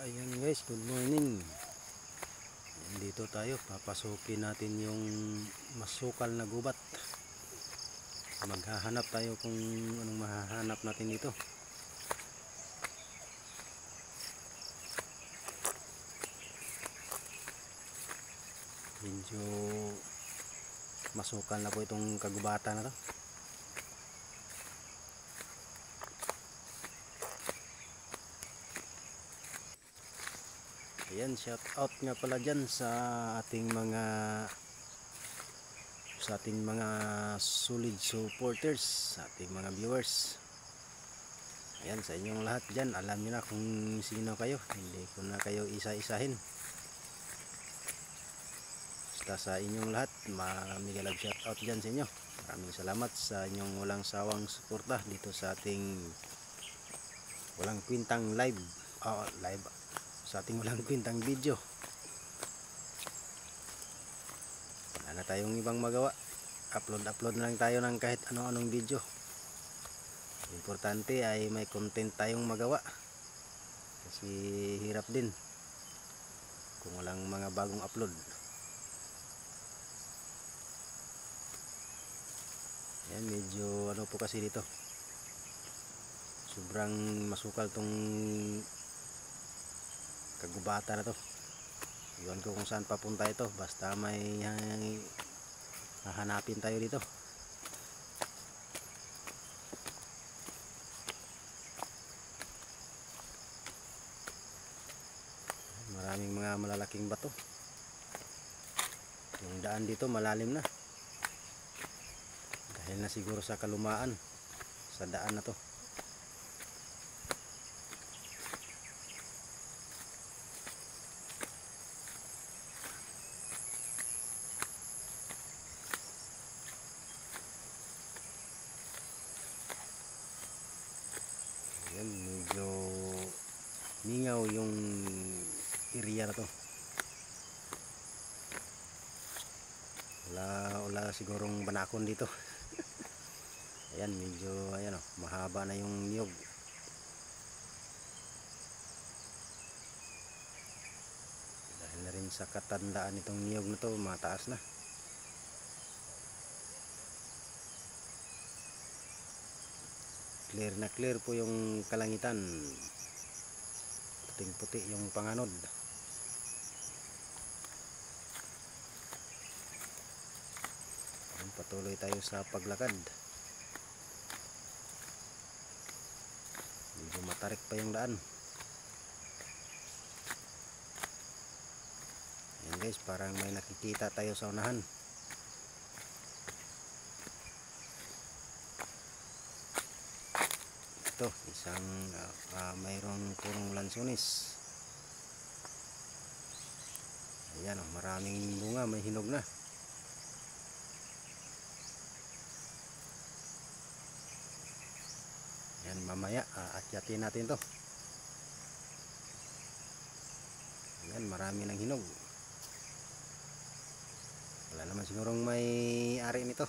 Ayan guys, good morning. Ayan, dito tayo, papasukin natin yung masukal na gubat. Maghahanap tayo kung anong mahahanap natin dito. Medyo masukal na po itong kagubatan na to. Ayan, shout out nga pala dyan sa ating mga solid supporters, sa ating mga viewers. Ayan, sa inyong lahat dyan, alam niyo na kung sino kayo, hindi ko na kayo isa-isahin. Basta sa inyong lahat, mamigalab shout out dyan sa inyo. Maraming salamat sa inyong walang sawang suporta dito sa ating walang kwintang live, sa ating walang kwintang video. Wala na tayong ibang magawa, upload na lang tayo ng kahit ano-anong video. Importante ay may content tayong magawa, kasi hirap din kung walang mga bagong upload. Ayan, medyo ano po kasi dito, sobrang masukal tong kagubatan na to. Iwan ko kung saan papunta ito, basta may hahanapin tayo dito. Maraming mga malalaking bato. Yung daan dito malalim na, dahil na siguro sa kalumaan sa daan na to. Ayan, medyo mingaw yung area na to. Wala sigurong banakon dito. Ayan, medyo ayan, mahaba na yung niyog. Dahil na rin sa katandaan itong niyog na to, mataas na. Clear na clear po yung kalangitan, puting puti yung panganod. Patuloy tayo sa paglakad. Medyo matarik pa yung daan. Ayan guys, parang may nakikita tayo sa unahan. Ito, isang mayroong purong lansones. Ayan, maraming bunga, may hinog na. Ayan, mamaya aakyatin natin to. Ayan, marami ng hinog. Wala naman sigurong may ari nito.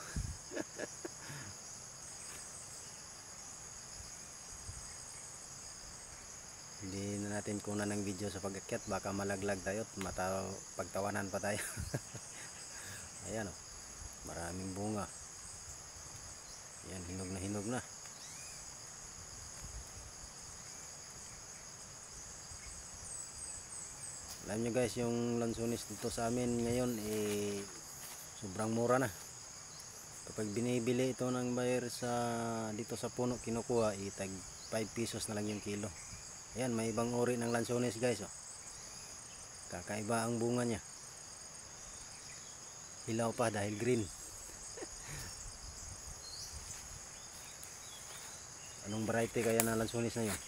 Hindi na natin kunan ng video sa pag-akyat, baka malaglag tayo at pagtawanan pa tayo. Ayan, maraming bunga. Ayan, hinog na. Alam nyo guys, yung lansones dito sa amin ngayon sobrang mura na. Kapag binibili ito ng buyer dito sa puno, kinukuha tag 5 pesos na lang yung kilo. Ayan, may ibang uri ng lansones guys, kakaiba ang bunga niya, hilaw pa dahil green. Anong variety kaya ng lansones na yun?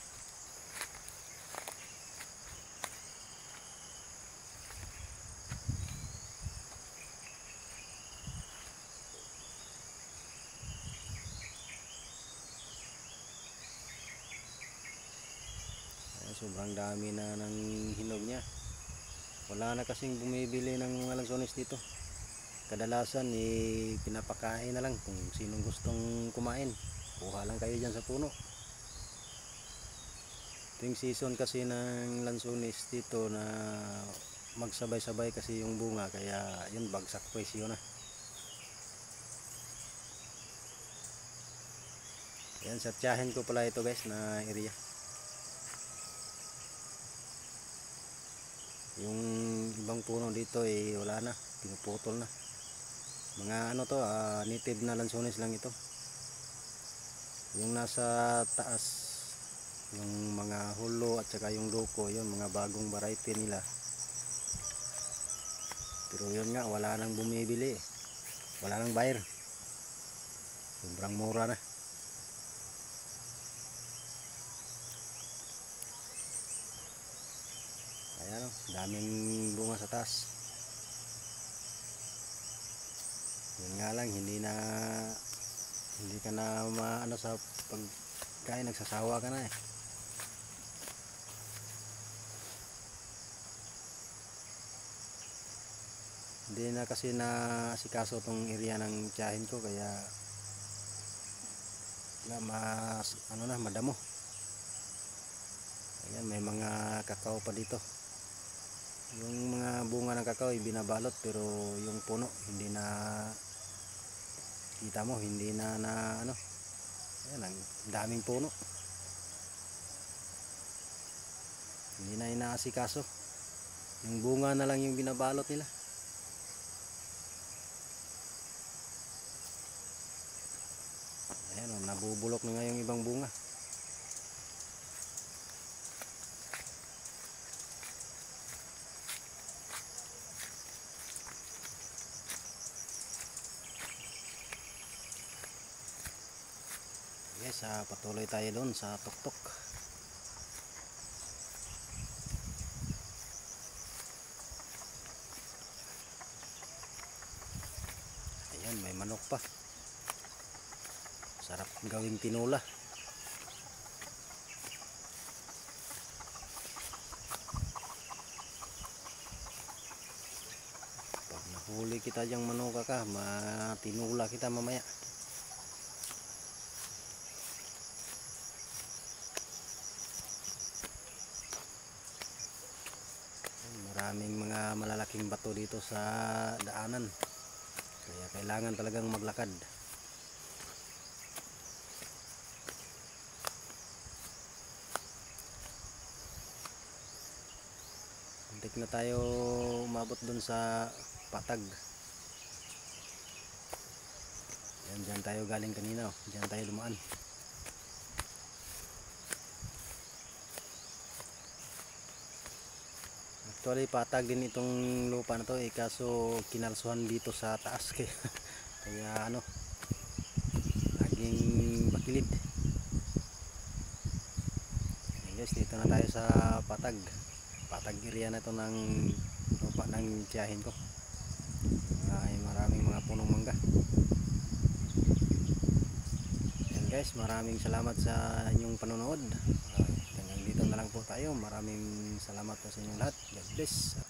Sobrang dami na ng hinog niya. Wala na kasing bumibili ng mga lansones dito. Kadalasan pinapakain na lang kung sinong gustong kumain. Kuha lang kayo dyan sa puno. Ito yung season kasi ng lansones dito na magsabay-sabay kasi yung bunga, kaya yun, bagsak presyo na. Yan, satyahin ko pala ito guys na area. Yung ibang puno dito wala na, pinuputol na. Mga ano to, native na lansones lang ito. Yung nasa taas, yung mga hulo at saka yung loko, yun mga bagong variety nila. Pero yun nga, wala nang bumibili, wala nang buyer, sobrang mura na. Ayan o, daming bunga sa taas. Yun nga lang, hindi ka na maano sa pagkain, nagsasawa ka na Hindi na kasi na asikaso tong area ng tiyahin ko, kaya mas madamo. Ayan, may mga kakao pa dito. Yung mga bunga ng kakao binabalot, pero yung puno hindi na kita mo, hindi na ayan, ang daming puno, hindi na inaasikaso. Yung bunga na lang yung binabalot nila. Ayan o, nabubulok na nga yung ibang bunga. Yes, patuloy tayo doon sa tuktok. Ayan, may manok pa. Sarap gawing tinula. Pag nahuli kita diyang manuka ka, matinula kita mamaya. Maraming mga malalaking bato dito sa daanan, kaya kailangan talagang maglakad. Muntik na tayo umabot dun sa patag. Yan, dyan tayo galing kanina, dyan tayo dumaan. Actually patag din itong lupa na to kaso kinalsuhan dito sa taas kaya laging bakilid. Guys, dito na tayo sa patag area na to ng lupa ng tiyahin ko. Ay maraming mga punong mangga. Yan guys, maraming salamat sa inyong panonood. Hanggang dito na lang po tayo. Maraming salamat po sa inyong lahat. God bless.